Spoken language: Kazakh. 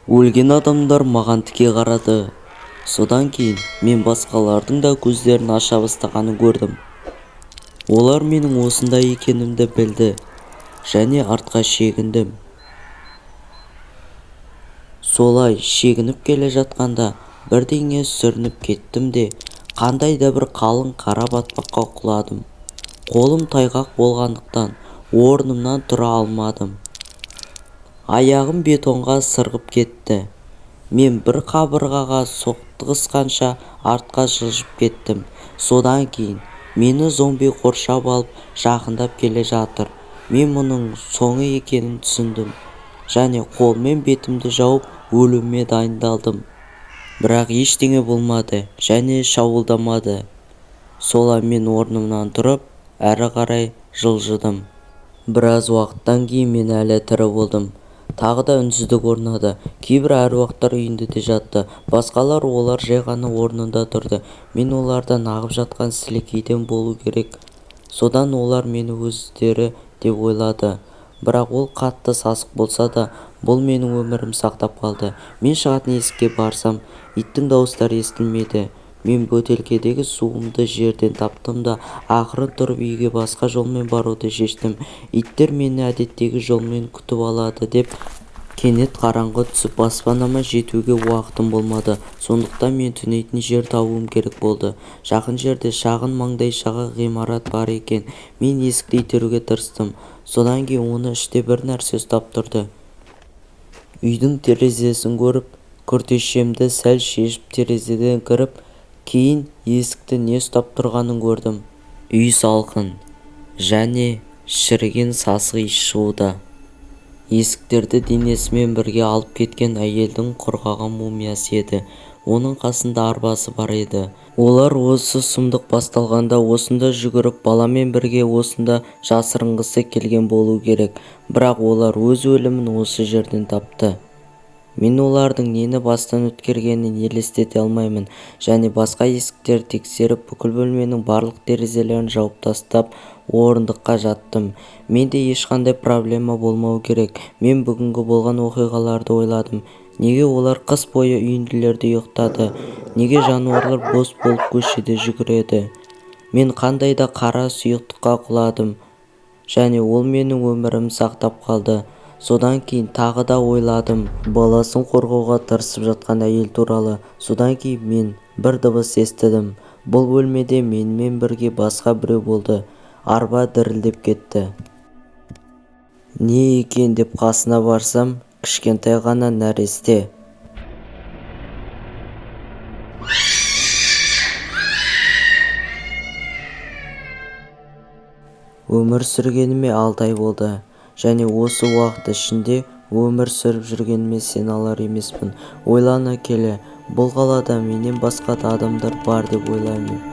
Өлген адамдар маған тіке қарады. Содан кейін мен басқалардың да көздерін аша бастағанын көрдім. Олар менің осында екенімді білді және артқа шегіндім. Солай шегініп келе жатқанда бірдеңе сүрініп кеттім де қандай да бір қалың қара батпаққа құладым. Қолым тайғақ болғандықтан орнымнан тұра алмадым. Аяғым бетонға сырғып кетті. Мен бір қабырғаға соқтығысқанша артқа жылжып кеттім. Содан кейін мені зомби қоршап алып жақындап келе жатыр. Мен мұның соңы екенін түсіндім және қолмен бетімді жауып өлуіме дайындалдым. Бірақ ештеңе болмады және шабуылдамады. Солай мен орнымнан тұрып, әрі қарай жылжыдым. Біраз уақыттан кейін мен әлі тірі болдым. Тағы да үнсіздік орнады. Кейбір әруақтар үйінде де жатты. Басқалар олар жай ғана орнында тұрды. Мен олардан ағып жатқан сілекейден болу керек. Содан олар мені өздері деп ойлады. Бірақ ол қатты сасық болса да, бұл менің өмірім сақтап қалды. Мен шығатын есікке барсам, иттің дауыстары естілмеді. Мен бөтелкедегі суымды жерден таптым да ақырын тұрып үйге басқа жолмен баруды шештім. Иттер мені әдеттегі жолмен күтіп алады деп. Кенет қараңғы түсіп баспанама жетуге уақытым болмады. Сондықтан мен түнейтін жер табуым керек болды. Жақын жерде шағын маңдайшаға ғимарат бар екен. Мен есікті итеруге тырыстым. Содан кейін оны іште бір нәрсе ұстап тұрды. Үйдің терезесін көріп, күртешемді сәл шешіп терезеден кіріп, кейін есікті не ұстап тұрғанын көрдім. Үй салқын және шіріген сасық иіс шығуда. Есіктерді денесімен бірге алып кеткен әйелдің құрғаған мумиясы еді. Оның қасында арбасы бар еді. Олар осы сұмдық басталғанда осында жүгіріп баламен бірге осында жасырынғысы келген болу керек. Бірақ олар өз өлімін осы жерден тапты. Мен олардың нені бастан өткергенін елестете алмаймын және басқа есіктерді тексеріп бүкіл бөлменің барлық терезелерін жауып тастап орындыққа жаттым. Менде ешқандай проблема болмау керек. Мен бүгінгі болған оқиғаларды ойладым. Неге олар қыс бойы үйінділерде ұйықтады? Неге жануарлар бос болып көшеде жүгіреді? Мен қандай да қара сұйықтыққа құладым және ол менің өмірімді сақтап қалды. Содан кейін тағы да ойладым баласын қорғауға тырысып жатқан әйел туралы. Содан кейін мен бір дыбыс естідім. Бұл бөлмеде менімен бірге басқа біреу болды. Арба дірілдеп кетті. Не екен деп қасына барсам, кішкентай ғана нәресте. Өмір сүргеніме 6 ай болды. Және осы уақыт ішінде өмір сүріп жүргеніме сене алар емеспін. Ойлана келе, бұл қалада менен басқа да адамдар бар деп ойлаймын.